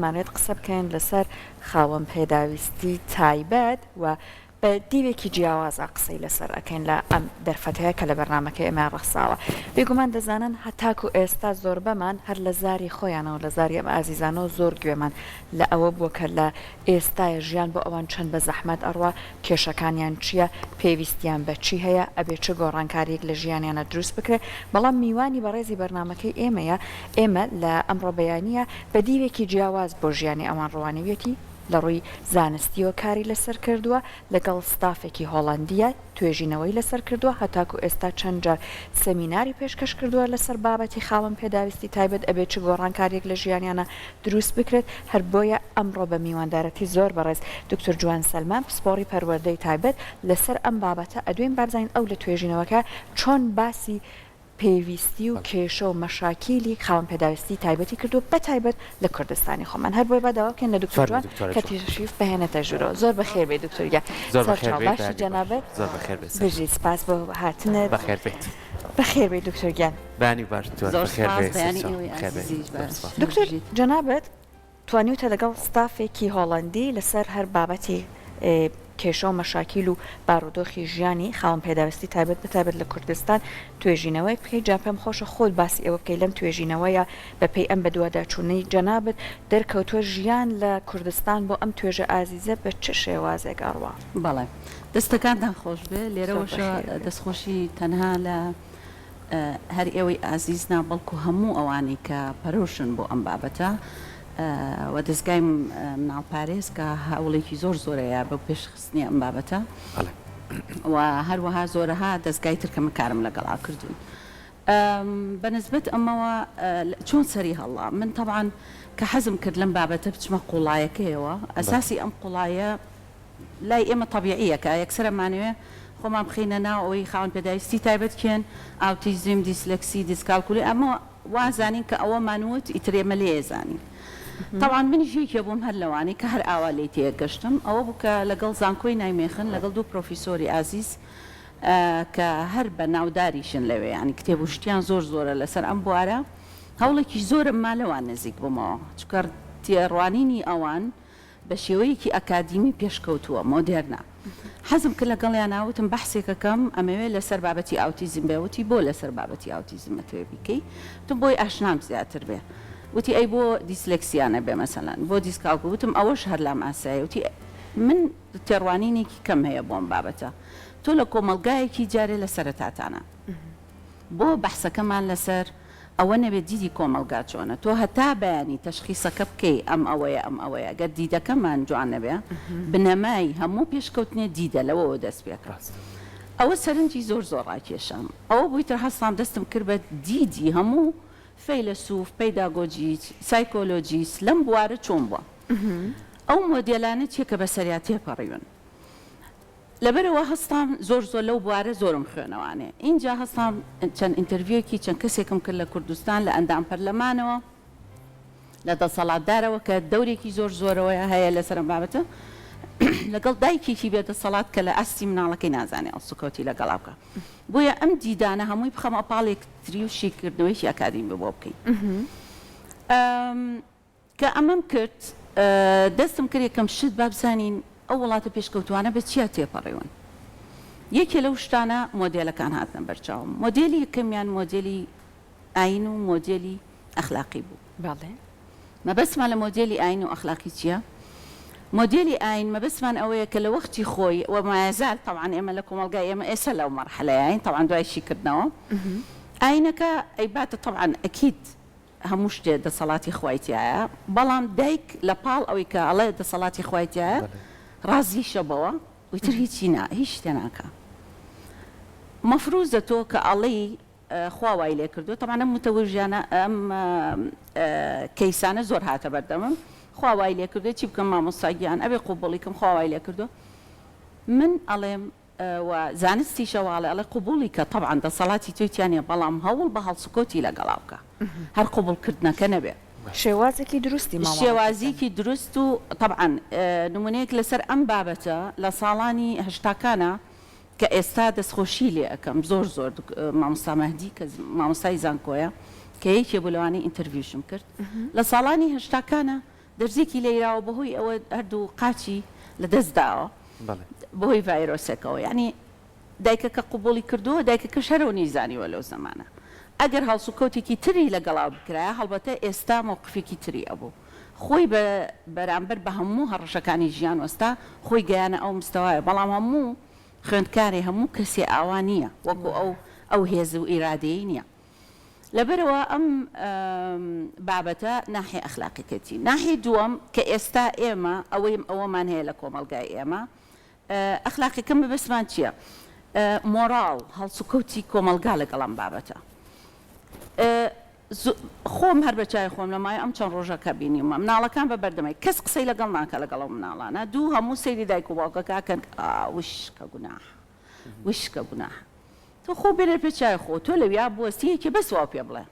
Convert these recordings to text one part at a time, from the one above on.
مانێت قسە بکەین لەسەر خاوەن پێداویستی تایبەت و بە دیوێکی جیاوازە قسەی لەسەر ئەەکەین لە ئەم دەرفەتەیە کە لە بەرنمەکە ئێمە ڕەخساوە بێگومان دەزانن هەتاکو ئێستا زۆر بەمان هەر لە زاری خۆیانەوە لە زاری ئەم ئازیزانەوە زۆر گوێمان لە ئەوە بووە کە لە ئێستای ژیان بۆ ئەوان چەند بە زەحمەت ئەڕوا کێشەکانیان چییە پێویستیان بە چی هەیە ئەبێ چه گۆڕانکاریەک لە ژیانیانە دروست بکرێت بەڵام میوانی بەڕێزی بەرنمەکەی ئێمە لە ئەمڕۆ بەیانیە بە دیوێکی جیاواز بۆ ژیانی ئەوان ڕوانەوێتی لە ڕووی زانستیەوە کاری لەسەر کردووە لەگەڵ ستافێکی هۆڵندیە توێژینەوەی لەسەر کردووە هەتاکو ئێستا چەند جار سەمیناری پێشکەش کردووە لەسەر بابەتی خاوەن پێداویستی تایبەت ئەبێ چ گۆڕانکاریەک لە ژیانیانە دروست بکرێت هەر بۆیە ئەمڕۆ بە میواندارەتی زۆر بەڕێز دکتۆر جوان سەلمان پسپۆڕی پەروەردەی تایبەت لەسەر ئەم بابەتە ئەدوێن بارزانین ئەو لە توێژینەوەکە چۆن باسی پێویستی و کێشە و مەشاکیلی خاوەن پێداویستی تایبەتی کردو بە تایبەت لە کوردستانی خۆمان هەر بۆی بەداواکەن لە دکتۆر جوان کە تیژشیف بهێنێتە ژوورەوە زۆر بەخێر بێ دکتۆرگە باشی جەنابەت بژی سپاس بۆ هاتنت بەخێر بێ دکتۆرگیان بانی باش دکتۆر جەنابەت توانیوتە لەگەڵ ستافێکی هۆڵندی لەسەر هەر بابەتی کێشە و مەشاکیل و بارودۆخی ژیانی خاوەن پێداویستی تایبەت بەتایبەت لە کوردستان توێژینەوەی بکەیت جا پێم خۆشە خۆت باسی ئەوە بکەیت لەم توێژینەوەیە بەپێی ئەم بەدوواداچوونەی جەنابەت دەرکەوتووە ژیان لە کوردستان بۆ ئەم توێژە ئازیزە بە چ شێوازێک ئاڕوا بەڵێ دەستەکانتان خۆش بێ لێرەوەشە دەستخۆشی تەنها لە هەر ئێوەی ئازیز نا بەڵکو هەموو ئەوانەی کە پەرۆشن بۆ ئەم بابەتە و دەستگای مناڵپارێز کە هەوڵێکی زۆر زۆرەیە بە پێشخستنی ئەم بابەتە و هەروەها زۆرەها دەستگای ترکە من کارم لەگەڵا کردوون بەنسبەت ئەمەوە چۆن سەری هەڵا من طبعاً کە حەزم کرد لەم بابەتە بچمە قوڵایەکەیەوە ئەساسی ئەم قوڵایە لای ئێمە طبیعیە کە یەکسەرمانوێ خۆمان بخینە ناو ئەوەی خاوەن پێداویستی تایبەت کێن ئاوتیزم دیسلەکسی دیسکالکولی ئەمە وازانین کە ئەوە مانوت ئیترێمە لێ زانین طبعاً منیش یەکێ بووم هەر لەوانەی کە هەر ئاوا لێی تێگەشتم ئەوە بوو کە لەگەڵ زانکۆی نایمێخن لەگەڵ دوو پرۆفیسۆری ئازیز کە هەر بە ناوداریشن لەوێ ینی کتێب و شتیان زۆر زۆرە لەسەر ئەم بوارە هەوڵێکی زۆرم مالەوان نزیک بوومەوە چکە تێڕوانینی ئەوان بە شێوەیەکی ئەکادیمی پێشکەوتووە مۆدێرنا حەزم کرد لەگەڵیان ناوتم بەحسێکەکەم ئەمەوێت لەسەر بابەتی ئاوتیزم بێوتی بۆ لەسەر بابەتی ئاوتیزم ئەتوێ بیکەی تم بۆی ئاشنام زیاتر بێ وتی ئەی بۆ دیسلەکسیانە بێ مەسەلەن بۆ دیسکاڵکو وتم ئەوەش هەر لام ئاسایی وتی من تێڕوانینێکی کەم هەیە بۆم بابەتە تۆ لە کۆمەلگایەکی جارێ لە سەرەتاتانە بۆ بەحسەکەمان لەسەر ئەوە نەبێت دیدی کۆمەلگا چۆنە تۆ هەتا بەیانی تەشخیصەکە بکەی ئەم ئەوەیە گەر دیدەکەمان جوان نەبێ بنەمای هەموو پێشکەوتنێ دیدە لەوەوە دەست پێکرا ئەوە سەرنجی زۆر زۆر ڕاکێشام ئەوە بووی تر هەستام دەستم کرد بە دیدی هەموو فەیلسوف پەیداگۆجی سایکۆلۆجیست لەم بوارە چۆن بووە ئەو مۆدێلانە چیەکە بەسەریا تێپەڕیون لەبەرەوە هەستام زۆر لەو بوارە زۆرم خوێنەوانێ اینجا هەستام چەند ئینتەرویوکی چەند کەسێکم کرد لە کوردستان لە ئەندام پەرلەمانەوە لە دەسەڵاتدارەوە کە دەورێکی زۆرەوەی هەیە لەسەر بابەتە لەگەڵ دایکێکی بێدەسەڵات کە لە ئاستی مناڵەکەی نازانێ ئەڵسوکەوتی لەگەڵا بکە بۆیە ئەم دیدانە هەمووی بخەمە پاڵێک تری و شیکردنەوەیکی ئەکادیمی بۆ بکەین کە ئەمەم کرد دەستم کرد یەکەم شت با بزانین ئەو وڵاتە پێشکەوتوانە بە چیا تێپەڕێون یەکێ لەو شتانە مۆدێلەکان هاتنە بەرچاوم مۆدێلی یەکەمیان مۆدێلی ئاین و مۆدێلی ئەخلاقی بوو باڵێ مەبەستمان لە مۆدێلی ئاین و ئەخلاقی چییە مۆدێلی ئاین مەبەستمان ئەوەیە کە لە وەختی خۆی وەمایەزال طبعاً ئێمە لە کۆمەلگای ئێمە ئێستا لەو مەرحەلەیە طبعاً دوای شیکردنەوە ئاینەکە ئەیباتە طبعاً ئەکید هەموو شتێ دەسەڵاتی خوایتیایە بەڵام دایک لە پاڵ ئەوەی کە ئەڵێ دەسەڵاتی خوایتیایە ڕازیشە بەوە ویتر هیچی هیچ شتێ ناکە مەفروزە تۆ کە ئەڵێی خوا وای لێ کردو طبعاً ئەم متەوەژیانە ئەم کەیسانە زۆر هاتە بەردەمم خوا وای لێ کردو چی بکەم مامۆستاگیان ئەبێ قوبوڵیکەم خوا وای لێ کردو من ئەڵێم و زانستی شەواڵێ ئەڵێ قوبوڵی کە طبعاً دەسەڵاتی تویتیانە بەڵام هەوڵ بە هەڵسوکۆتی لەگەڵا بکە هەر قوبوڵکردنەکە نەبێ شێوازێکی دروستی شێوازیکی دروست و طبعاً نمونەیەک لەسەر ئەم بابەتە لە ساڵانی هەشتاکانە کە ئێستا دەستخۆشی لێ ئەەکەم زۆر مامۆستا مەهدی کە مامۆستای زانکۆیە کە یەکێ بۆ لەوانەی ئینتەرویوشم کرد لە ساڵانی هەشتاکانە دەرزێکی لێراوە بەهۆی ئەوە هەردوو قاچی لە دەستداوە بەهۆی ڤایرۆسەکەەوە یعنی دایکەکە قوبوڵی کردووە دایکەکەش هەرەوە نیزانیوە لەو زەمانە ئەگەر هەڵسوکەوتێکی تری لەگەڵاو بکرایە هەڵبەتە ئێستا مووقفێکی تری ئەبوو خۆی بەرامبەر بە هەموو هەڕەشەکانی ژیان وەستا خۆی گەیانە ئەو مستەوایە بەڵام هەموو خوێندکاری هەموو کەسێ ئاوا نییە وەکو ئەو هێز و ئیرادەی نییە لەبەرەوە ئەم بابەتە ناحێ ئەخلاقیەتی ناحێ دووەم کە ئێستا ئێمە ئەوەمان هەیە لە کۆمەلگای ئێمە ئەخلاقیەکەم بەبەستمان چییە؟ مۆراڵ هەڵسوکەوتی کۆمەلگا لەگەڵ ئەم بابەتە خۆم هەر بەچای خۆم لەمای ئەم چەند ڕۆژەکە بینیمە مناڵەکان بە بەردەمای کەس قسەی لەگەڵ ناکە لەگەڵ مناڵانە دوو هەموو سەیری دایک و باوکەکەکەن وشکە گوناح وشکە گوناح تۆ خۆ بێنێ پێچای خۆ تۆ لەویا بوەستیەکی بەس وا پێ بڵێ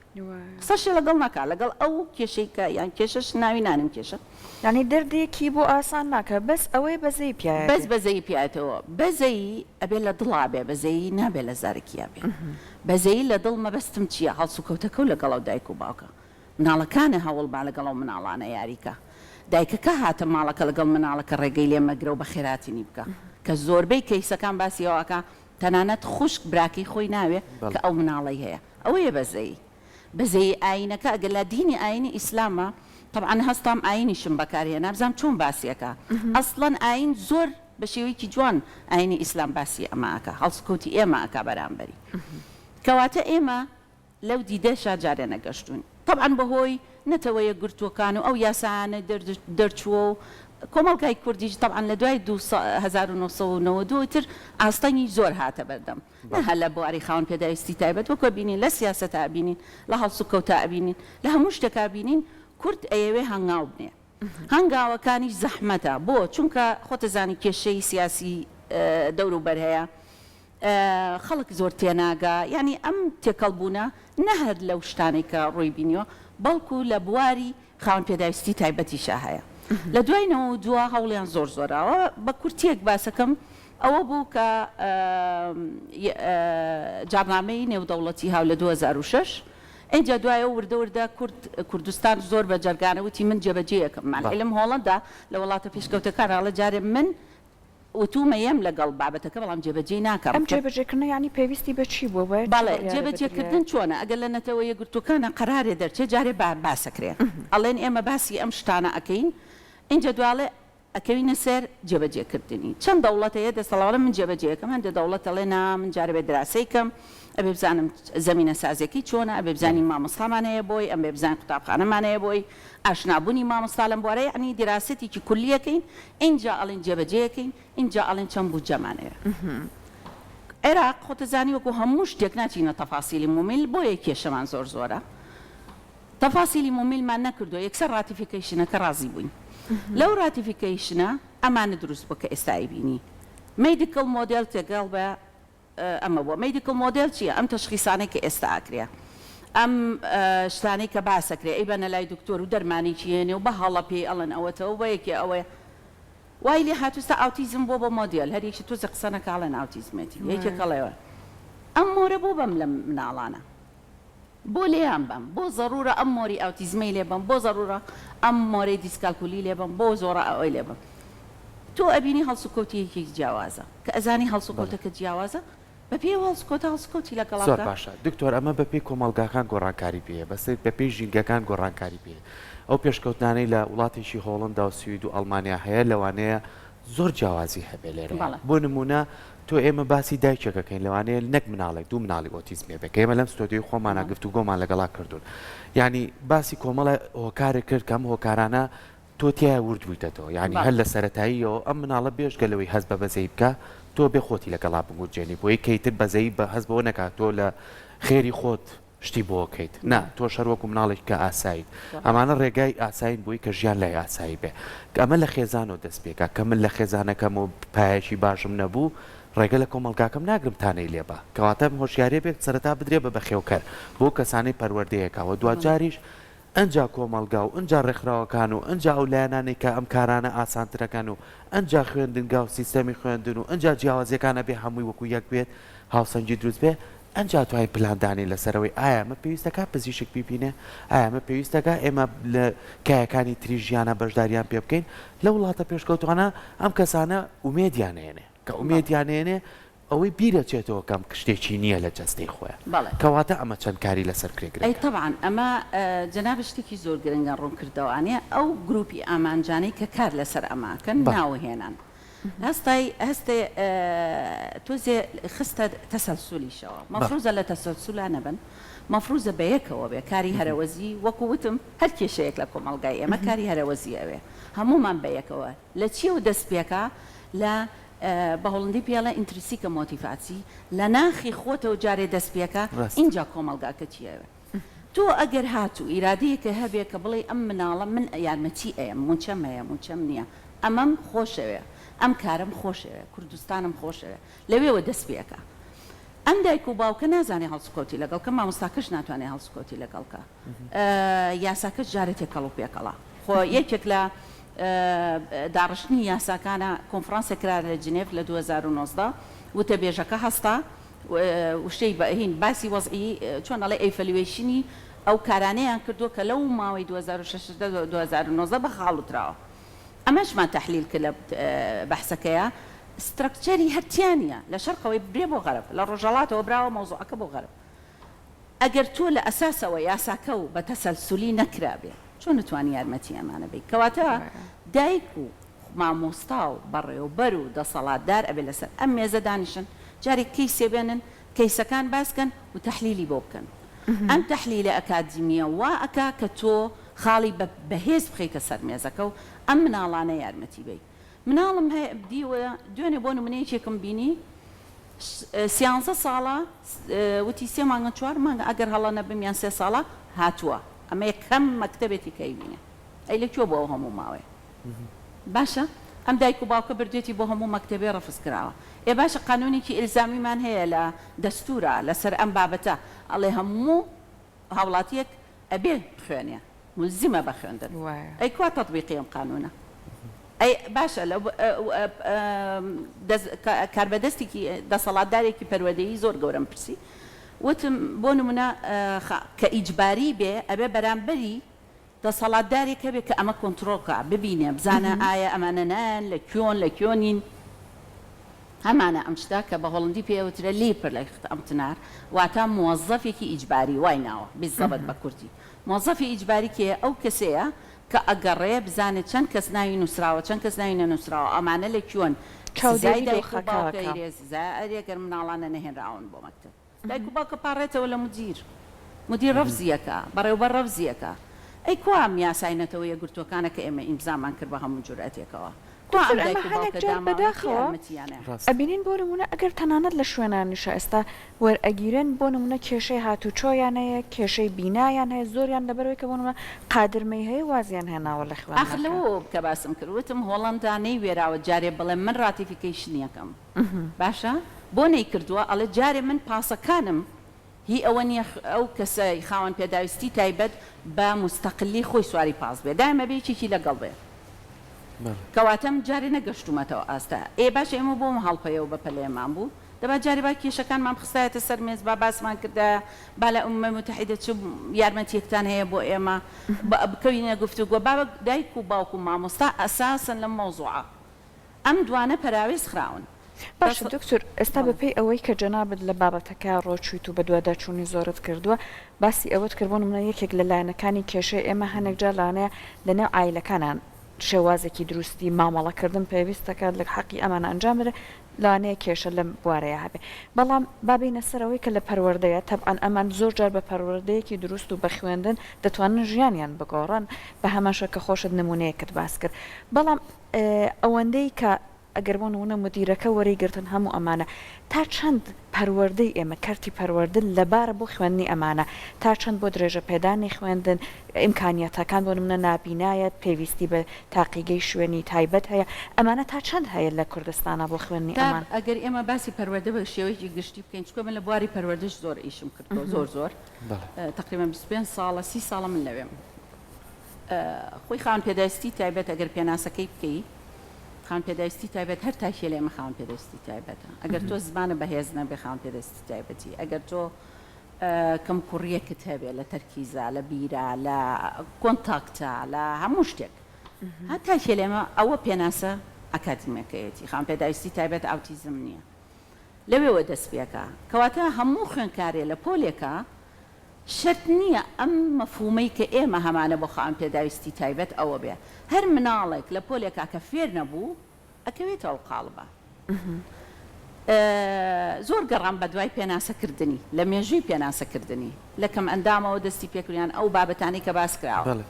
قسەشی لەگەڵ ناکا لەگەڵ ئەو کێشەیکە یان کێشەش ناوی نانم کێشە ینی دەردێکی بۆ ئاسان ناکە بەس ئەوەی بەزەی پیاە بەس بەزەی پیاتەوە بەزەی ئەبێ لە دڵا بێ بەزەی نابێ لە زارکییا بێ بەزەی لە دڵ مەبەستم چییە هەڵسوکەوتەکە و لەگەڵ دایک و باوکە مناڵەکانە هەوڵ با لەگەڵ مناڵانە یاریکە دایکەکە هاتە ماڵەکە لەگەڵ مناڵەکە ڕێگەی لێ مەگرە و بە خێراتینی بکە کە زۆربەی کەیسەکان باسیەوەکە تەنانەت خوشک براکەی خۆی ناوێ کە ئەو مناڵی هەیە ئەوەیە بەزەی ئاینەکە ئەگەر لە دینی ئاینی ئیسلامە طبعا هەستام ئاینیشم بەکارهێنا بزانام چۆن باسیەکە ئەسڵەن ئاین زۆر بە شێوەیەکی جوان ئاینی ئیسلام باسی ئەماکە هەڵسکەوتی ئێمە ئەکا بەرامبەری کەواتە ئێمە لەو دیدەشا جارێ نەگەشتون طبعا بەهۆی نەتەوەیە گرتوەکان و ئەو یاسانە دەرچووە و کۆمەڵگای کوردیش طبعا لە دوای 1992 تر ئاستەنی زۆر هاتە بەردەم نەهە لە بواری خاوەن پێداویستی تایبەت وەکو بینین لە سیاسەتا بینین لە هەڵسوکەوتا بینین لە هەموو شتێکا بینین کورد ئەیەوێ هەنگاو بنێ هەنگاوەکانیش زەحمەتە بۆ چونکە خۆتەزانی کێشەی سیاسی دەوروبەر هەیە خەڵک زۆر تێناگا ینی ئەم تێکەڵبوونە نەهەر لەو شتانێک کە ڕووی بینیەوە بەڵکو لە بواری خاوەن پێداویستی تایبەتیشە هەیە لە دوایەوە دووە هەوڵیان زۆر زۆرەوە بە کورتێک باسەکەم ئەوە بوو کە جابنامەی نێودەوڵەتی هاو لە 2006 اینجا دوایە وردە کوردستان زۆر بە جەرگانەوتی من جێبەجێیەکەممان علم هۆڵەندا لە وڵاتە پێشکەوتەکانە جارێ من وتومەیەم لەگەڵ بابەتەکە بەڵام جێبەجێ ناکەم ئەم جێبەجێکردن ینی پێویستی بەچی بۆ بەڵێ جێبەجێکردن چۆنە ئەگەر لە نەتەوە یەکگرتوەکانە قەرارێ دەرچێت جارێ باسەکرێ ئەڵێن ئێمە باسی ئەم شتانە ئەەکەین اینجا دوالێ ئەکەوینە سەر جێبەجێکردنی چەند دەوڵەت هەیە دەسەڵاوە من جێبەجێەکەم هەندێک دەوڵەت ئەڵێنا من جارێ بێ دراسەیکەم ئەبێ بزانم زەمینە سازێکی چۆنە ئەبێ بزانی مامۆستامان هەیە بۆی ئەم بێ بزان قوتابخانەمان هەیە بۆی ئاشنابوونی مامۆستا لەم بوارەیە عنی دیراستێکی کولیەکەین اینجا ئەڵێن جێبەجێەکەین اینجا ئەڵێن چەند بودجەمانەیە عێراق خۆتەزانی وەکو هەموو شتێک ناچینە تەفاسیلی مومیل بۆ یە کێشەمان زۆر زۆرە تەفاسیلی مومیلمان نەکردو یەکسەر راتیفیکیشنەکە ڕازی بووین لەو راتیفیکیشنە ئەمانە دروست بوو کە ئێستایی بینی مێدیکڵ مۆدێل تێگەڵ بە ئەمە بووە مێدیکڵ مۆدێل چییە ئەم تەشخیصانەی کە ئێستا ئاکرێ ئەم شتانەی کە باسەکرێ ئەی بەنە لای دکتۆر و دەرمانێکی هێنێ و بە هەڵە پێی ئەڵەن ئەوەتەوە بە یەکێ ئەوەیە وای لێ هاتووستا ئاوتیزم بۆ بە مۆدیل هەرێکی تۆزە قسەنەکە ئەڵێن ئاوتیزمێتی یەکێکەڵێوە ئەم مۆرە بۆ بەم لە مناڵانە بۆ لێیان بم بۆ ضرورە ئەم مۆری ئاوتیزمەی لێ بم بۆ ضرورە ئەم مۆرەی دیسکالکولی لێ بم بۆ زۆرە ئەوەی لێ بم تۆ ئەبینی هەڵسوکەوتیەکی جیاوازە کە ئەزانی هەڵسوکەوتەکە جیاوازە بە پێی هەڵسوکەوتی لەگەڵ زۆر باشە دکتۆر ئەمە بە پێی کۆمەڵگاکان گۆڕانکاری پێە بەسێت بە پێی ژینگەکان گۆڕانکاری پێ ئەو پێشکەوتانەی لە وڵاتێکی هۆڵندا و سوید و ئەڵمانیا هەیە لەوانەیە زۆر جیاوازی هەبێ لێرە بۆ نمونە تۆ ئێمە باسی دایکێکەکەین لەوانەیە نەک مناڵێک دوو مناڵی ئۆتیزمێ بێ کە ئێمە لەم ستۆدیۆی خۆمانە گفت و گۆمان لەگەڵا کردوون ینی باسی کۆمەڵە هۆکارێک کرد کەم هۆکارانە تۆ تیا وردبوویتەوە ینی هەر لە سەرەتاییەوە ئەم مناڵە بێژگەلەوەی هەست بە بەزەی بکە تۆ بێ خۆتی لەگەڵا بگوجێنی بۆی کەیتر بەزەی بە هەست بەوە نەکات تۆ لە خێری خۆت شتی بۆکەیت نا تۆ شەروەکو مناڵێک کە ئاسایی ئەمانە ڕێگای ئاسایی بووی کە ژیان لای ئاسایی بێ ئەمە لە خێزانەوە دەست پێکە کە من لە خێزانەکەم و پایەکی باشم نەبوو ڕێگە لە کۆمەڵگاکەم ناگرم تانەی لێبە کەواتە هۆشیارێ بێت سەرەتا بدرێ بە بەخێوکەر بۆ کەسانی پەروەردەیەکەوە دوجاریش ئەنجا کۆمەڵگا و ئەنجا ڕێکخراوەکان و ئەنجا ئەو لایەنانێک کە ئەم کارانە ئاسانترەکان و ئەنجا خوێندنگا و سیستەمی خوێندن و ئەنجا جیاوازیەکانە بێ هەمووی وەکو یەک بێت هاوسەنجی دروست بێ ئەنجا توانین پلاندانی لەسەرەوەی ئایا ئەمە پێویستەکە پزیشک بیبینێ ئایا ئەمە پێویستەکە ئێمە لە کایەکانی تری ژیانە بەشداریان پێ بکەین لە وڵاتە پێشکەوتوانە ئەم کەسانە ئومێدیانێنێ کە ئومێدیانێنێ ئەوەی بیرەچێتەوە کەم شتێکی نییە لە جەستەی خۆیان کەواتە ئەمە چەند کاری لەسەر کرێگرێت ئەی طبعاً ئەمە جەناب شتێکی زۆر گرنگە ڕوون کردەوەوانێ ئەو گروپی ئامانجانەی کە کار لەسەر ئەماکەن ناوهێنان هەستێ تۆزێ خستە تەسەلسولیشەوە مەفروزە لە تەسەلسولا نەبن مەفروزە بەیەکەوە بێ کاری هەرەوەزی وەکووتم هەر کێشەیەک لە کۆمەڵگای ئێمە کاری هەرەوەزی ئەوێ هەمومان بەیەکەوە لە چی و دەست پێکە لە بە هۆڵندی پیاڵە ئینترسیکە مۆتیڤاسی لە ناخی خۆتەوە جارێ دەست پێکە اینجا کۆمەڵگاکە چیەوە تۆ ئەگەر هاتوو ئیرادەیەکە هەبێ کە بڵێ ئەم مناڵە من یارمەتی ئەیە مونچەم هەیە مونچەم نییە ئەمەم خۆشەوێ ئەم کارم خۆشەوێ کوردستانم خۆشەوێ لەوێوە دەست پێکە ئەم دایک و باوکە نازانێ هەڵسکۆتی لەگەڵ کە مامۆستاکەش ناتوانێت هەڵسکۆتی لەگەڵکە یاساکەش جارێت تێکەڵ و پێکەڵا خۆ یەکێک لە داڕشتنی یاساکانە کۆنفرانسە کرا لە جنێف لە 2019 وتە بێژەکە هەستا وشەی بەهین باسی وەزعی چۆن ئەڵێ ئەیفەلوێشنی ئەو کارانەیان کردووە کە لەو ماوەی 2016 بە خاڵوتراوە ئەمەشمان تەحلیل کرد لە بەحسەکەیە سترکچەری هەرتیانە لە شەرقەوەی برێ بۆ غەرب لە ڕۆژەڵاتەوە براوە مەوزوعەکە بۆ غەرب ئەگەر تۆ لە ئەساسەوە یاساکە و بە تەسەلسولی نەکرابێ چۆن نتوانی یارمەتی ئەمانە بیت کەواتە دایک و مامۆستا و بەڕێوەبەر و دەسەڵاتدار ئەبێ لەسەر ئەم مێزە دانیشن جارێک کەیسێ بێنن کەیسەکان باسکەن و تەحلیلی بۆ بکەن ئەم تەحلیلە ئەکادیمیە وا ئەکا کە تۆ خاڵی بەهێز بخەیتە سەر مێزەکە و ئەم مناڵانە یارمەتی بیت مناڵم هەیە دیوە دوێنێ بۆ نمونەیەکێکم بینی 13 ساڵە وتی 3 مانگە 4 مانگە ئەگەر هەڵە نەبم یان 3 ساڵە هاتووە ئەمە یەکەم مەکتەبێتی کەیبینە ئەی لەکوێ بۆ هەموو ماوەیە باشە ئەم دایک و باوکە بردوێتی بۆ هەموو مەکتەبێ ڕەفز کراوە ئێ باشە قانونێکی ئیلزامیمان هەیە لە دەستورە لەسەر ئەم بابەتە ئەڵێ هەموو هاوڵاتیەک ئەبێ خوێنێ ملزمە بە خوێندن ئەی کوا تەطبیقی ئەم قانونە ئەی باشە لە کاربەدەستێکی دەسەڵاتدارێکی پەروەردەیی زۆر گەورەم پرسی وتم بۆ نمونە کە ئیجباری بێ ئەبێ بەرامبەری دەسەڵاتدارێک هەبێ کە ئەمە کۆنتڕۆڵکە ببینێ بزانە ئایا ئەمانە نان لە کۆنین هەمانە ئەم شتا کە بە هۆڵندی پێوترە لیپر لە ئەمتنار واتە موظفێکی ئیجباری وای ناوە بیزەبەت بە کوردی موظفی ئیجباری کێ ئەو کەسەیە کە ئەگەڕێ بزانێت چەند کەس ناوی نووسراوە چەند کەس ناوی نەنووسراوە ئەمانە لە کۆن ئەگەر مناڵانە نەهێنراون بۆ مەکتب دایک و باوکە پاڕێتەوە لە مدیر ڕەفزیەکە بەڕێوەبەر ڕەفزیەکە ئەی کوام یاساینەتەوە یەکگرتوەکانە کە ئێمە ئیمزامان کرد بە هەموو جورئەتێکەوە ئەبینین بۆ نمونە ئەگەر تەنانەت لە شوێنانیشە ئێستا وەرئەگیرن بۆ نمونە کێشەی هاتوچۆیان هەیە کێشەی بینایان هەیە زۆریان لەبەرەوەی کە بۆ نمونە قادرمەی هەیە وازیان هێناوە لە خوێن ئەخلەوە کە باسم کردوتم هۆڵەندا نەیوێراوە جارێ بڵێ من ڕاتیفیکیشنیەکەم باشە بۆ نەیکردووە ئەڵێ جارێ من پاسەکانم هی ئەوە نیە ئەو کەسەی خاوەن پێداویستی تایبەت بە مستەقلی خۆی سواری پاس بێ دایمە بێ چێکی لەگەڵ بێ کەواتەم جارێ نەگەشتومەتەوە ئاستا ئێ باش ئێمە بۆم هەڵپەیەوە بە پەلەیەمان بوو دەبا جاری با کێشەکانمان خستایەتە سەر مێز با باسمان کردە با لە ئومە متحیدە چ یارمەتیەکتان هەیە بۆ ئێمە بکەوینە گفتوگۆ با دایک و باوک و مامۆستا ئەساسن لەم مەوزوعە ئەم دوانە پەراوێز خراون باش دکتۆر ئێستا بەپێی ئەوەی کە جەنابەت لە بابەتەکە ڕۆچویت و بە دوواداچوونی زۆرت کردووە باسی ئەوەت کردبوون منە یەکێک لە لایەنەکانی کێشەی ئێمە هەنێک جار لانەیە لەنێو ئایلەکانان شێوازێکی دروستی مامەڵەکردن پێویستەکات لە حەقی ئەمانە ئەنجام بدە لەوانەیە کێشە لەم بوارەیە هەبێ بەڵام بابینە سەرەوەی کە لە پەروەردەیە تەبعەن ئەمان زۆر جار بە پەروەردەیەکی دروست و بە خوێندن دەتوانن ژیانیان بگۆڕن بە هەماشە کە خۆشت نمونەیەکت باس کرد بەڵام ئەوەندەی کە ئەگەر بۆ نمونە مدیرەکە وەرەیگرتن هەموو ئەمانە تا چەند پەروەردەی ئێمە کارتی پەروەردن لەبارە بۆ خوێندنی ئەمانە تا چەند بۆ درێژە پێدانی خوێندن ئیمکانیەتەکان بۆ نمونە نابینایەت پێویستی بە تاقیگەی شوێنی تایبەت هەیە ئەمانە تا چەند هەیە لە کوردستانە بۆ خوێندنی ئەمان ئەگەر ئێمە باسی پەروەردە بە شێوەیەکی گشتی بکەین چکۆ من لە بواری پەروەردەش زۆر ئیشم کردەوە زۆر تقریبا 25 ساڵە 30 ساڵە من لەوێم خۆی خاوەن پێداویستی تایبەت ئەگەر پێناسەکەی بکەی خاوەن پێداویستی تایبەت هەر تاکێ لێمە خاوەن پێداویستی تایبەتە ئەگەر تۆ زمانە بەهێز نەبێ خاوەن پێداویستی تایبەتی ئەگەر تۆ کەم کوڕیەکت هەبێ لە تەرکیزە لە بیرە لە کۆنتاکتە لە هەموو شتێک هەتا لێمە ئەوە پێناسە ئەکادمیەکەیەتی خاوەن پێداویستی تایبەت ئاوتیزم نییە لەوێوە دەست پێکە کەواتە هەموو خوێندکارێ لە پۆلێکە شەرت نییە ئەم مەفهومەی کە ئێمە هەمانە بۆ خاوەن پێداویستی تایبەت ئەوە بێ هەر مناڵێک لە پۆلێکا کە فێر نەبوو ئەکەوێتەوە قاڵبە زۆر گەڕام بە دوای پێناسەکردنی لە مێژووی پێناسەکردنی لەکەم ئەندامەوە دەستی پێکردیان ئەو بابەتانی کە باس کراوە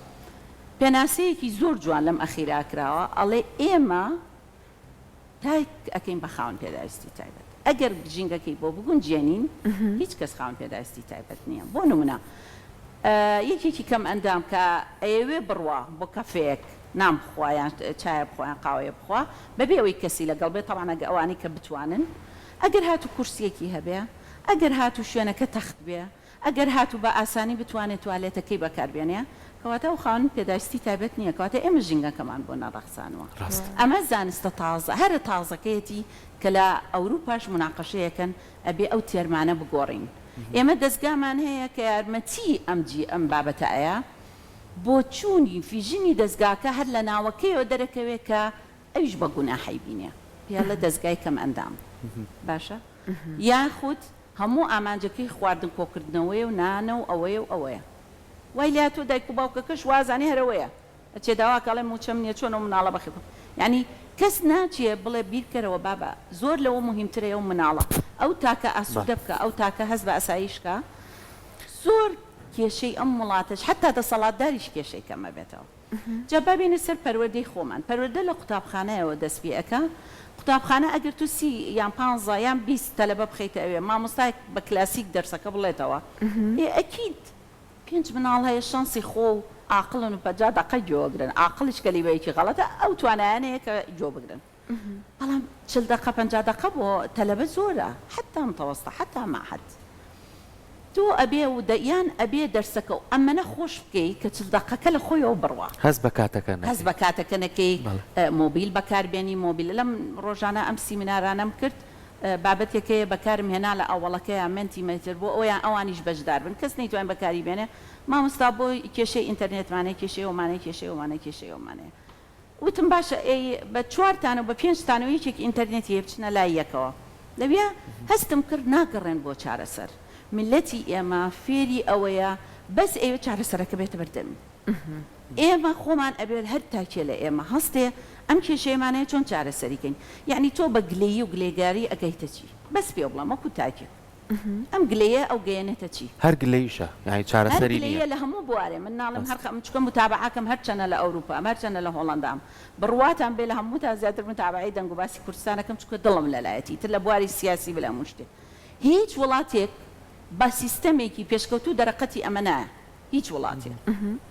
پێناسەیەکی زۆر جوان لەم ئەخیرا کراوە ئەڵێ ئێمە تای ئەکەین بە خاوەن پێداویستی تایبەت ئەگەر گژینگەکەی بۆ بگونجێنین هیچ کەس خاوەن پێداویستی تایبەت نییە بۆ نمونە یەکێکی کەم ئەندام کە ئەیەوێ بڕوا بۆ کەفەیەک نام بخوایان چایە بخۆیان قاوەیە بخوا بەبێ ئەوەی کەسی لەگەڵ بێت تەواو ئەگە ئەوانەی کە بتوانن ئەگەر هاتو کورسیەکی هەبێ ئەگەر هاتو شوێنەکە تەخت بێ ئەگەر هاتو بە ئاسانی بتوانێت توالێتەکەی بەکاربێنێ کەواتە ئەو خاوەن پێداویستی تایبەت نییە کەواتە ئێمە ژینگەکەمان بۆ نەڕەخسانەوە ئەمە زانستە تازە هەرە تازەکەیەتی کە لە ئەوروپاش مناقەشەیەکەن ئەبێ ئەو تێرمانە بگۆڕین ئێمە دەستگامان هەیە کە یارمەتی ئەم بابەتە ئەیە بۆ چوونی فیژینی دەستگاکە هەر لە ناوەکەیەوە دەرەکەوێت کە ئەویش بە گوناحی بینێ پێ لە دەستگای کەم ئەندام باشە یاخود هەموو ئامانجەکەی خواردن کۆکردنەوەی و نانە و ئەوەیە و ئەوەیە وای لە تۆ دایک و باوکەکەش وازانێ هەرەوەیە ئەچێ داواکەڵێ موچەم نییە چۆنەوە مناڵە بەخێ یعنی کەس ناچێ بڵێ بیرکەرەوە بابە زۆر لەوە مهمترەیە و مناڵە ئەو تاکە ئاسوودە بکە ئەو تاکە هەست بە ئاساییشکە زۆر کێشەی ئەم وڵاتش حتا دەسەڵاتداریش کێشەی کەمە بێتەوە جا ببینە سەر پەروەردەی خۆمان پەروەردە لە قوتابخانەیەوە دەست پێ ئەەکە قوتابخانە ئەگەر تو 30 یان 15 یان 20 تەلەبە بخەیتە ئەوێ مامۆستایەک بە کلاسیک دەرسەکە بڵێتەوە ئەکید 5 مناڵ هەیە شانسی خۆ و عاقڵن و بەجا دەقە جۆگرن عاقڵش کەلیبەیەکی غەڵەتە ئەو توانایانەیە کە جۆ بگرن بەڵام 40 دقە 50 دقە بۆ تەلەبە زۆرە حتا متەوەسطە حتا معهد تۆ ئەبێ و دەیان ئەبێ دەرسەکە و ئەمەنە خۆش بکەی کە 40 دقەکە لە خۆیەوە بڕوە هەست بە کاتەکە هەست بە کاتەکەنەکەی مۆبیل بەکاربێنی مۆبیل لەم ڕۆژانە ئەم سیمینارانەم کرد بابەتێکەیە بەکارم هێنا لە ئەوڵەکەیان منتیمەتر بۆ ئەویان ئەوانیش بەشدار بن کەس نەیتوان بەکاری بێنێ مامۆستا بۆ کێشەی ئینتەرنێتمانەیە کێشەی ئەومانەیە کێشەی ئەومانەیە کێشەی ئەومانەیە وتم باشە بە 4 تان و بە 5 تانەوە یەکێک ئینتەرنێتی بچنە لای یەکەوە لەوێ هەستم کرد ناگەڕێن بۆ چارەسەر ملەتی ئێمە فێری ئەوەیە بەس ئێوە چارەسەرەکە بێتە بەردەمی ئێمە خۆمان ئەبێت هەر تاکێ لە ئێمە هەستێ ئەم کێشەیەمانەیە چۆن چارەسەریکەین یعنی تۆ بە گلەیی و گلێگاری ئەگەیتە چی بەس پێ بڵام وەکو تاکێ ئەم گلەیە ئەو گەیەنێتە چی هەر گلەیشە یعنی چارەسەری نییە لە هەموو بوارێ من ناڵم هەر چکە متابعەکەم هەر چەنە لە ئەوروپا هەر چەنە لە هۆڵەندام بڕواتان بێ لە هەموو تا زیاتر متابعی دەنگ و باسی کوردستانەکەم چکە دڵم لەلایەتی تر لە بواری سیاسی بلا مشتێ هیچ وڵاتێک بە سیستەمێکی پێشکەوتو دەرەقەتی ئەمە نایە هیچ وڵاتێک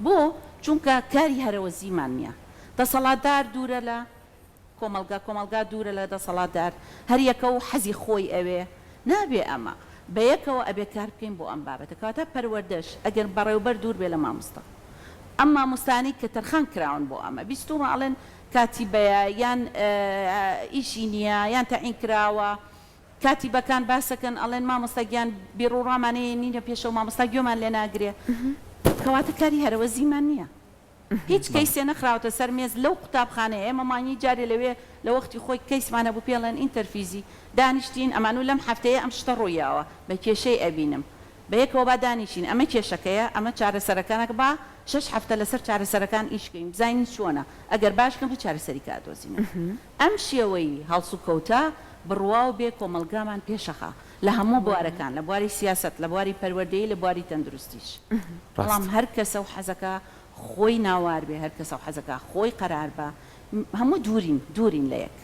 بۆ چونکە کاری هەرەوە زیمان نییە دەسەڵاتدار دوورە لە کۆمەلگا دوورە لە دەسەڵاتدار هەر یەکە و حەزی خۆی ئەوێ نابێ ئەمە بە یەکەوە ئەبێ کار بکەین بۆ ئەم بابەتە کەواتە پەروەردەش ئەگەر بەڕێوەبەر دوور بێ لە مامۆستا ئەم مامۆستانی کە تەرخان کراون بۆ ئەمە بیستومە ئەڵێن کاتیبەیە یان ئیشی نییە یان تەعین کراوە کاتیبەکان باسەکەن ئەڵێن مامۆستا گیان بیرڕوڕامانەیە نینە پێشەوە مامۆستا گوێمان لێ ناگرێ کەواتە کاری هەرەوە زیمان نییە هیچ کەیسێ نەخراوتە سەر مێز لەو قوتابخانەیە ئێمە مانی جارێ لەوێ لە وەختی خۆی کەیسمانە بوو پێڵێن ئینتەرفیزی دانیشتین ئەمان و لەم هەفتەیە ئەم شتە ڕوویاوە بە کێشەی ئەبینم بە یەکەوە با دانیشین ئەمە کێشەکەیە ئەمە چارەسەرەکانەکە با 6 هەفتە لەسەر چارەسەرەکان ئیشکەین بزانین چۆنە ئەگەر باشکەم هە چارەسەری کاتۆزینە ئەم شێوەی هەڵس و کەوتە بڕوا و بێ کۆمەلگامان پێشەخە لە هەموو بوارەکان لە بواری سیاست لە بواری پەروەردەیی لە بواری تەندروستیش بەڵام هەر کەسە و حەزەکە خۆی ناوار بێ هەر کەسە و حەزەکە خۆی قەرار بە هەموو دوورین لە یەک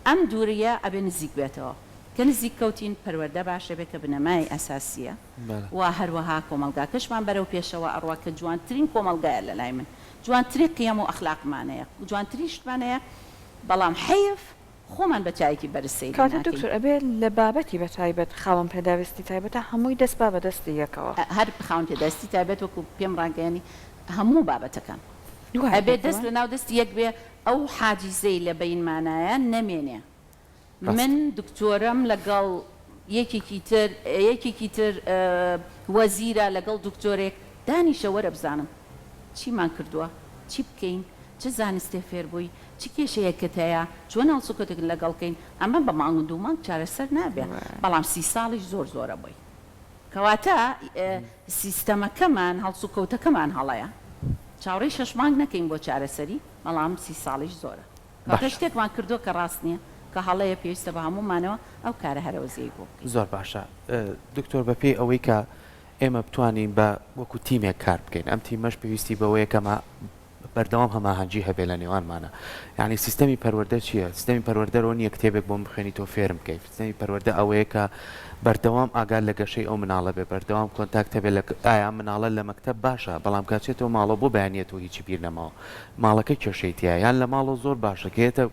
ئەم دووریە ئەبێ نزیک بێتەوە کە نزیک کەوتین پەروەردە باشە بێت کە بنەمای ئەساسیە و هەروەها کۆمەلگاکەشمان بەرەو پێشەوە ئەڕوا کە جوانترین کۆمەلگایە لە لای من جوانتری قیەم و ئەخلاقمانەیە جوانتری شتمانەیە بەڵام حەیف خۆمان بە چایەکی بەرزسەیری کاتە دکتۆر ئەبێ لە بابەتی بە تایبەت خاوەن پێداویستی تایبەتە هەمووی دەست بە دەستی یەکەوە هەر خاوەن پێداویستی تایبەت وەکو پێم ڕاگەیانی هەموو بابەتەکان ئەبێ دەست لە ناو دەستی یەک بێ ئەو حاجیزەی لە بەینمانایە نەمێنێ من دکتۆرم لەگەڵ یەکێکی تر وەزیرە لەگەڵ دکتۆرێک دانیشە وەرە بزانم چیمان کردووە چی بکەین چه زانستێ فێر بووی چی کێشەیەکت هەیە چۆن هەڵسوکەتێک لەگەڵکەین ئەمە بە مانگ و دوومانگ چارەسەر نابێ بەڵام 30 ساڵیش زۆرە بووی کەواتە سیستەمەکەمان هەڵسوکەوتەکەمان هەڵەیە چاوەڕێی 6 مانگ نەکەین بۆ چارەسەری بەڵام 30 ساڵیش زۆرە کاتە شتێکمان کردووە کە ڕاست نییە کە هەڵەیە پێویستە بە هەمومانەوە ئەو کارە هەرەوەزیەی بۆ بکەین زۆر باشە دکتۆر بەپێی ئەوەی کە ئێمە بتوانین بە وەکو تیمێک کار بکەین ئەم تیمەش پێویستی بەوەیە کەمە بەردەوام هەماهەنگی هەبێ لە نێوانمانە یعنی سیستەمی پەروەردە چییە سیستەمی پەروەردەرەوە نییە کتێبێک بۆم بخوێنی تۆ فێرم بکەیت سیستەمی پەروەردە ئەوەیە کە بەردەوام ئاگار لە گەشەی ئەو مناڵە بێ بەردەوام کۆنتاکتە بێ لە ئایا مناڵە لە مەکتەب باشە بەڵام کاچێتەوە ماڵەوە بۆ بەیانێتەوە هیچی بیر نەماوە ماڵەکەی کێشەیتیە یان لە ماڵەوە زۆر باشە کێتە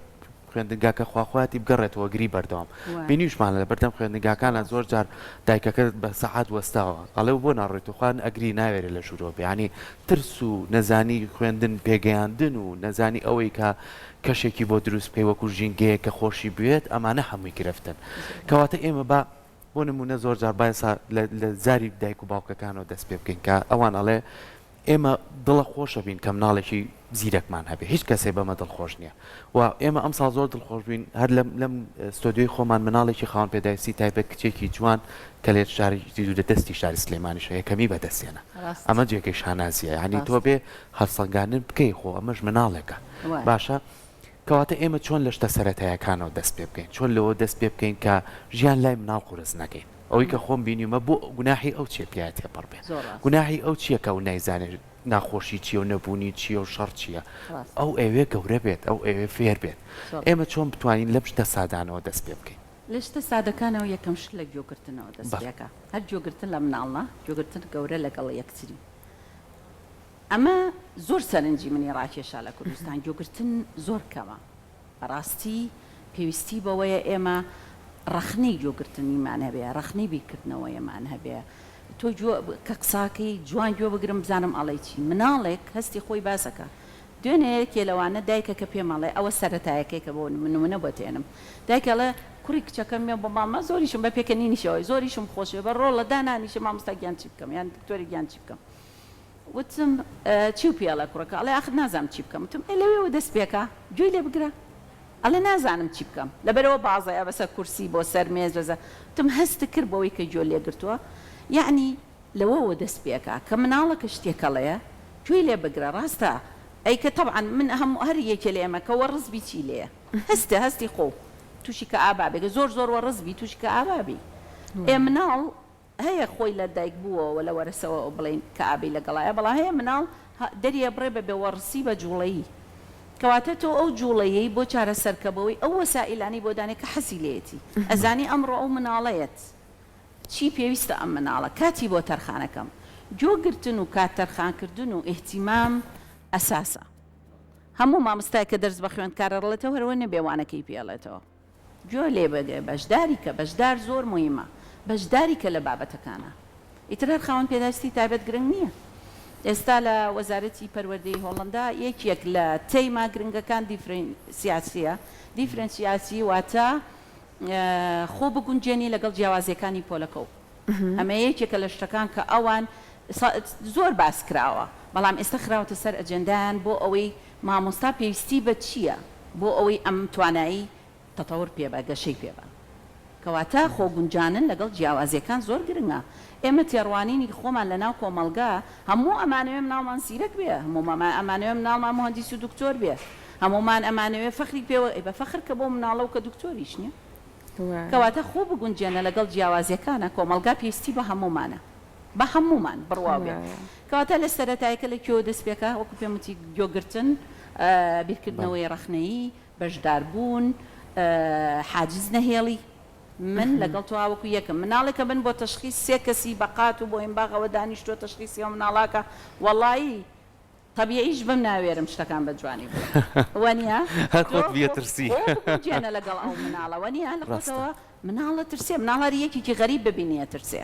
خوێندنگاکە خواخواتی بگەڕێتەوە گری بەردەوام بینیشمان لە بەردەم خوێندنگاکانە زۆر جار دایکەکە بە سەعات وەستاوە ئەڵێ بۆ ناڕێتو خوان ئەگری ناوێرە لە ژوورەوە ینی ترس و نەزانی خوێندن پێگەیاندن و نەزانی ئەوەی کە کەشێکی بۆ دروست پێی وەکو ژینگەیە کە خۆشی بوێت ئەمانە هەمووی گرفتن کەواتە ئێمە بۆ نمونە زۆر جار بایسا لە زاری دایک و باوکەکانەوە دەست پێ بکەین کە ئەوان ئەڵێ ئێمە دڵە خۆشە بین کە مناڵێکی زیرەکمان هەبێ هیچ کەسێ بەمە دڵخۆش نییە و ئێمە ئەم ساڵ زۆر دڵخۆش بووین هەر لەم ستۆدیۆی خۆمان مناڵێکی خاوەن پێداویستی تایبەت کچێکی جوان کە لێت شاری دوودە دەستی شاری سلێمانیشە یەکەمی بەدەستێنە ئەمە جێگەی شانازیە ینی تۆ بێ هەڵسەنگاندن بکەی خۆ ئەمەش مناڵێکە باشە کەواتە ئێمە چۆن لە شتە سەرەتایەکانەوە دەست پێ بکەین چۆن لەوە دەست پێ بکەین کە ژیان لای مناڵ قورس نەکەین ئەوەی کە خۆم بینیمە بۆ گوناحی ئەو چیە پیاە تێپەڕ بێت گوناحی ئەو چییە کە و نایزانێت ناخۆشی چیە و نەبوونی چیە و شەڕ چییە ئەو ئەوێ گەورە بێت ئەو ئەوێ فێر بێت ئێمە چۆن بتوانین لەم شتە سادانەوە دەست پێ بکەین لە شتە سادەکانەوە یەکەم شت لە گوێگرتنەوە دەست پێکە هەر گوێگرتن لە مناڵە گوێگرتن گەورە لەگەڵ یەکتری ئەمە زۆر سەرنجی منی ڕاکێشا لە کوردستان گوێگرتن زۆر کەمە ڕاستی پێویستی بەوەیە ئێمە ڕەخنەی گوێگرتنیمان هەبێ ڕەخنەی بیرکردنەوەیەمان هەبێ تۆ کە قساکەی جوان گوێ بگرم بزانم ئەڵێ چی مناڵێک هەستی خۆی باسەکە دوێنێ کێلەوانە دایکە کە پێمەڵێ ئەوە سەرەتایەکەی کە بۆ منە بۆ تێنم دایکەڵێ کوڕی کچەکەم بۆ ماما زۆریشم بە پێکەنینیشەوەی زۆریشم خۆشێ بە ڕۆڵە دانانیشە مامۆستا گیان چی بکەم یان دکتۆری گیان چی بکەم وتم چی و پێڵە کوڕەکە ئەڵێ ئاخر نازانم چی بکەم وتم لەوێەوە دەست پێکە گوێی لێ بگرە ئەڵێ نازانم چی بکەم لەبەرەوە بازایە بەسەر کورسی بۆ سەر مێز بەزە وتم هەست کرد بەوەی کە گوێ لێگرتووە یعنی لەوەوە دەست پێکە کە مناڵەکە شتێکەڵەیە گوێی لێ بگرە ڕاستە ئەیکە طبعا من هەر یەکێ لێ ئێمە کە وەڕزبی چی لێە هەستی خۆ تووشی کە ئابابێک زۆر وەڕزبی تووشی کە ئابابی ئێ مناڵ هەیە خۆی لە دایک بووەوە لە وەرەسەوە بڵین کە ئابی لەگەڵایە بەڵام هەیە مناڵ دەریە بڕێ بە بێوەڕسی بە جوڵەیی کەواتە تۆ ئەو جوڵەیەی بۆ چارەسەرکەبەوەی ئەو وەسائلانی بۆ دانێت کە حەسی لێتی ئەزانی ئەمڕۆ ئەو مناڵەیەت چی پێویستە ئەم مناڵە کاتی بۆ تەرخانەکەم گوێگرتن و کات تەرخانکردن و ئیحتیمام ئەساسە هەموو مامۆستای کە دەرس بە خوێندکارە ڕڵێتەوە هەروە نەبێوانەکەی پێڵێتەوە گوێ لێ بگێ بەشداری کە بەشدار زۆر مهمە بەشداری کە لە بابەتەکانە ئیتر هەر خاوەن پێداستی تایبەت گرنگ نییە ئێستا لە وەزارەتی پەروەردەی هۆڵندا یەکێک لە تەیما گرنگەکان دیفرەنسیاسی واتە خۆ بگونجێنی لەگەڵ جیاوازیەکانی پۆلەکەوت ئەمە یەکێکە لە شتەکان کە ئەوان زۆر باس کراوە بەڵام ئێستا خراوەتە سەر ئەجەندایان بۆ ئەوەی مامۆستا پێویستی بە چییە بۆ ئەوەی ئەم توانایی تەتەور پێبە گەشەی پێبە کەواتە خۆگونجانن لەگەڵ جیاوازیەکان زۆر گرنگە ئێمە تێڕوانینی خۆمان لە ناو کۆمەلگا هەموو ئەمانەوێ مناڵمان سیرەک بێ هەموومان ئەمانەوێ مناڵمان مهندیس و دکتۆر بێ هەموومان ئەمانەوێ فەخری پێوە بە فەخر کە بۆ مناڵە و کە دکتۆریش نییە کەواتە خۆ بگونجێنە لەگەڵ جیاوازیەکانە کۆمەلگا پێویستی بە هەموومانە بە هەموومان بڕواوێ کەواتە لە سەرەتایەکە لە کێوە دەست پێکە وەکو پێمەتی گوێگرتن بیرکردنەوەی ڕەخنەیی بەشداربوون حاجز نەهێڵی من لەگەڵ تو وەکو یەکم مناڵێکە بن بۆ تەشخیص سێ کەسی بەقات و بۆ ئێمباغەوە دانیشتۆ تەشخیصی ئەو مناڵاکە وەڵایی طبیعیش بم ناوێرم شتەکان بە جوانی وەنیە هەر خۆت بێترسی گێنە لەگەڵ ئەو مناڵە وەنیە لە خۆتەوە مناڵە ترسێ مناڵاری یەکێکی غەریب ببینێ ترسێ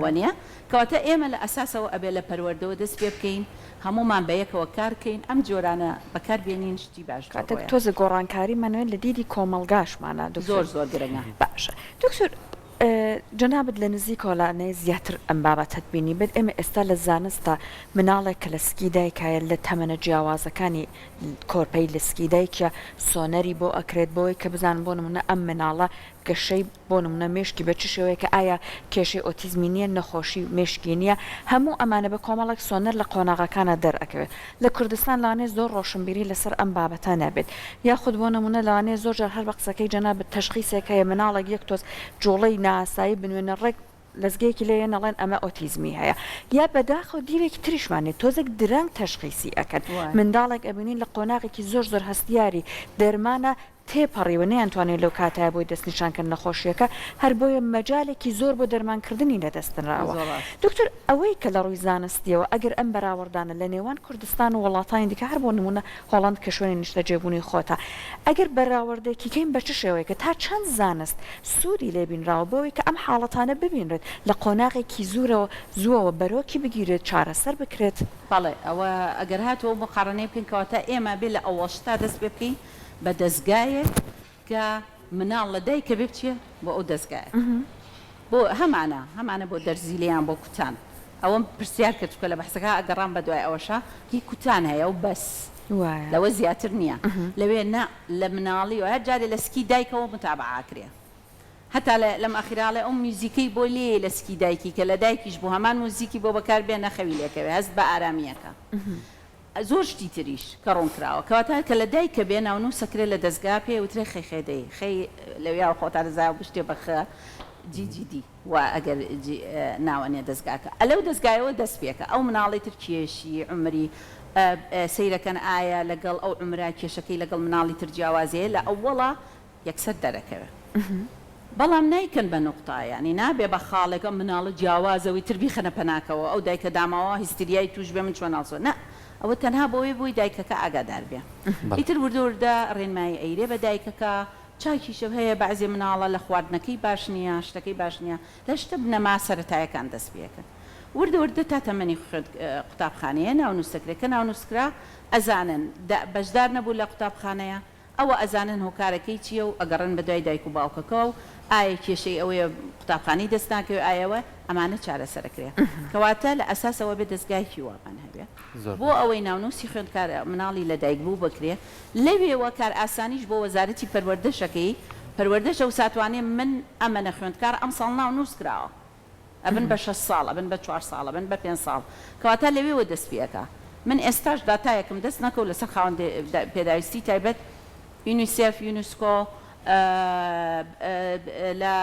وانە کەواتە ئێمە لە ئەساسەوە ئەبێ لە پەروەردەوە دەست پێ بکەین هەمومان بە یەکەوە کارکەین ئەم جۆرانە بەکاربێنین شتی باش تۆزە گۆڕانکاری منوێت لە دیدی کۆمەلگاشمانە زۆر زۆر گرنگە باشە دکتۆر جەنابەت لە نزیک کۆلانەی زیاتر ئەم بابەتت بینی بێت ئێمە ئێستا لە زانستە مناڵێک کە لە سکی دایکایە لە تەمەنە جیاوازەکانی کۆرپەی لە سکی دایکە سۆنەری بۆ ئەکرێت بۆی کە بزان بۆ نمونە ئەم مناڵە گەشەی بۆ نمونە مێشکی بە چ شێوەیە کە ئایا کێشەی ئۆتیزمی نیە نەخۆشی مێشکی نییە هەموو ئەمانە بە کۆمەڵێک سۆنەر لە قۆناغەکانە دەرئەکەوێت لە کوردستان لەوانەیە زۆر ڕۆشنبیری لەسەر ئەم بابەتە نەبێت یاخود بۆ نمونە لەوانەیە زۆر جار هەر بە قسەکەی جەنابەت تەشخیصێک هەیە مناڵێک یەک تۆز جوڵەی ناسایی بنوێنە ڕێک لەزگەیەکی لێ نەڵێن ئەمە ئۆتیزمی هەیە یا بەداخەوە دیرێکی تریشمانێت تۆزێک درەنگ تەشخیصی ئەکەن منداڵێک ئەبینین لە قۆناغێکی زۆر زۆر هەستیاری دەرمانە تێپەڕیوە نەیانتوانێت لەو کاتای بۆی دەستنیشانکردن نەخۆشیەکە هەر بۆیە مەجالێکی زۆر بۆ دەرمانکردنی لەدەستنراوە دکتۆر ئەوەی کە لە ڕووی زانستیەوە ئەگەر ئەم بەراوردانە لە نێوان کوردستان و وڵاتانی دیکە هەر بۆ نمونە هۆڵند کە شوێنی نیشتە جێبوونی خۆتە ئەگەر بەراوردێکی کەین بە چ شێوەیە کە تا چەند زانست سوودی لێبینراوە بۆەوەی کە ئەم حاڵەتانە ببینرێت لە قۆناغێکی زووەوە بەرۆکی بگیرێت چارەسەر بکرێت بەڵێ ئەوە ئەگەر هاتەوە مقارنەی بکەین کەواتە ئێمە بێ لە ئەوەشتا دەست پێ بکەین بە دەستگایەک کە مناڵ لە دایکە بێ بچێ بۆ ئەو دەستگایە بۆ هەمانە بۆ دەرزیلیان بۆ کوتان ئەوەم پرسیار کرد کە لە بەحسەکە ئەگەڕام بە دوای ئەوەشە هی کوتان هەیە و بەس لەوە زیاتر نییە لەوێ نە لە مناڵی و هەر جارێ لە سکی دایکەوە متابعاکرێ هەتا لەم ئەخیراڵێ ئەو میوزیکەی بۆ لێ لە سکی دایکی کە لە دایکیش بۆ هەمان موزیکی بۆ بەکاربێ نەخەوی لێکەوێ هەست بە ئارامیەکە زۆر شتی تریش کە ڕوونکراوە کەواتە کە لە دایکە بێ ناونوو سەکرێت لە دەستگا پێ وترێ خەیخێدەی خەی لەویا خۆتارزای و بشتێ بەخە جیجیدی و ئەگەر ناوەنێ دەستگاکە ئەلەو دەستگایەوە دەست پێکە ئەو مناڵی تر کێشی عمری سەیرەکەن ئایا لەگەڵ ئەو عمرا کێشەکەی لەگەڵ مناڵی تر جیاوازەیە لە ئەووەڵا یەکسەر دەرەکەوێت بەڵام نیکن بە نقطایانی نابێ بە خاڵێکە مناڵە جیاوازەوەی تر بیخەنە پەناکەوە ئەو دایکە داماوە هیستریای توش بێ من چۆن ناڵسۆ نە ئەوە تەنها بۆی بووی دایکەکە ئاگادار بێ ئیتر وردوردە ڕێنمایی ئەیرێ بە دایکەکە چاکی شەو هەیە بەعزێ مناڵە لە خواردنەکەی باش نییە شتەکەی باش نییە لە شتە بنەما سەرەتایەکان دەست پێکەن وردە تا تەمەنی قوتابخانەیە ناونووسەکرێکە ناونووسکرا ئەزانن بەشدار نەبوو لە قوتابخانەیە ئەوە ئەزانن هۆکارەکەی چییە و ئەگەڕن بە دوای دایک و باوکەکە و ئایا کێشەی ئەوەیە قوتابخانەی دەستناکەوێت ئایەوە ئەمانە چارەسەرەکرێ کەواتە لە ئەساسەوە بێ دەستگایکی وامان هەبێ بۆ ئەوەی ناونووسی خوێندکار مناڵی لە دایک بوو بکرێ لەوێوە کار ئاسانیش بۆ وەزارەتی پەروەردەشەکەی پەروەردەشە و ساتوانێ من ئەمەنە خوێندکار ئەم ساڵ ناونووس کراوە ئەبن بە 6 ساڵ ئەبن بە 4 ساڵ ئەبن بە 5 ساڵ کەواتە لەوێوە دەست پێەکە من ئێستاش داتایەکم دەست نەکەوت لەسەر خاوەن پێداویستی تایبەت یونیسف یونسکۆ لە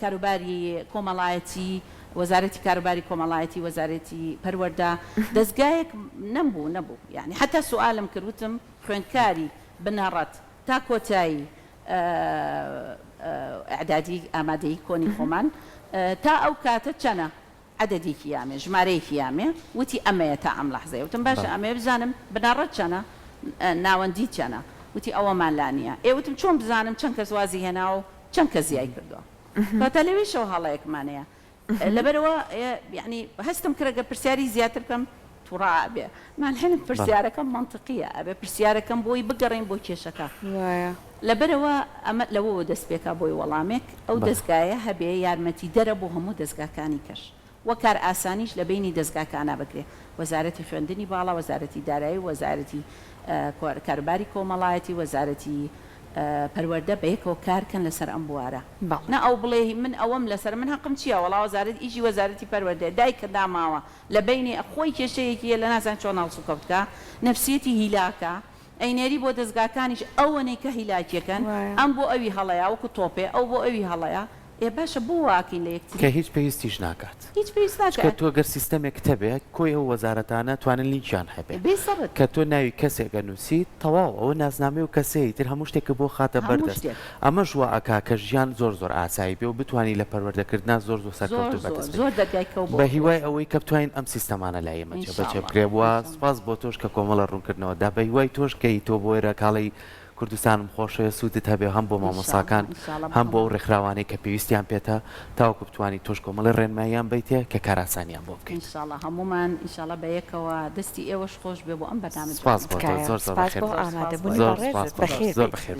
کاروباری کۆمەڵایەتی وەزارەتی کاروباری کۆمەڵایەتی وەزارەتی پەروەردە دەستگایەک نەبوو یعنی حتا سوالم کردوتم خوێندکاری بنەڕەت تا کۆتایی ئەعدادی ئامادەی کۆنی خۆمان تا ئەو کاتە چەنە عددێکی یامێ ژمارەیەکی یامێ وتی ئەمەیە تا ئەم لەحزەیە وتم باشە ئەمەیە بزانم بنەڕەت چەنە ناوەندی چەنە وتی ئەوەمان لا نییە ئێوتم چۆن بزانم چەند کەس وازی هێنا و چەند کە زیای کردووە کاتە لەوێشەوە هەڵەیەکمانەیە لەبەرەوە یعنی هەستم کردگە پرسیاری زیاتر بکەم تووڕا بێ مانحێنم پرسیارەکەم منطقیە ئەبێ پرسیارەکەم بۆی بگەڕین بۆ کێشەکە لەبەرەوە ئەمە لەوە دەست پێکا بۆی وەڵامێک ئەو دەستگایە هەبێ یارمەتی دەرە بۆ هەموو دەستگاکانی کەش وە کار ئاسانیش لە بینی دەستگاکانە بکرێ وەزارەتی خوێندنی باڵا وەزارەتی دارایی وەزارەتی کاروباری کۆمەڵایەتی وەزارەتی پەروەردە بە یەکەوە کارکەن لەسەر ئەم بوارە نە ئەو بڵێ من ئەوەم لەسەر من حەقم چییە وەڵا وەزارەت ئیژی وەزارەتی پەروەردە دایکە داماوە لە بینی خۆی کێشەیەکیە لە نازان چۆن هەڵسوکەوتکە نەفسیەتی هیلاکە ئەینێری بۆ دەستگاکانیش ئەوەنەی کە هیلاکیەکەن ئەم بۆ ئەوی هەڵەیە وەکو تۆپێ ئەو بۆ ئەوی هەڵەیە ئێ باشە بۆ واکەین لە یەکتر کە هیچ پێویستیش ناکات هیچ پێویست ناکات کە تۆ گەر سیستەمێک کتەبێت کۆی ئەو وەزارەتانە توانن لینکیان هەبێت کە تۆ ناوی کەسێکە نووسیت تەواو ئەوە نازنامەی و کەسەی تر هەموو شتێکە بۆ خاتە بەردەست ئەمە ژوە ئەکا کە ژیان زۆر ئاسایی بێ و بتوانانی لە پەروەردەکردنا زۆر سەرکەوتو بەدەست بە هیوای ئەوەی کە بتوانین ئەم سیستەمانە لای ئێمە بەچێ بکرێ وە سپاس بۆ تۆش کە کۆمەڵە ڕوونکردنەوەدا بە هیوای تۆش کەی تۆ بۆ ئێرە کاڵی کوردستانم خۆشەوە سوودت هەبێ هەم بۆ مامۆساکان هەم بۆ ڕێکخراوانەی کە پێویستیان پێێتە تاوەکو بتوانانی تۆش کۆمەڵی ڕێنماییان بیتێ کە کاراسانیان بۆ بکەین ئینشاءڵڵا هەمومان ئینشاءڵڵا بە یەکەوە دەستی ئێوەش خۆش بێ بۆ ئەم بەنامە سپاس بۆ تۆ زۆر سپاس بۆ ئامادەبوونی بەڕێزت بەخێر زۆر بەخێر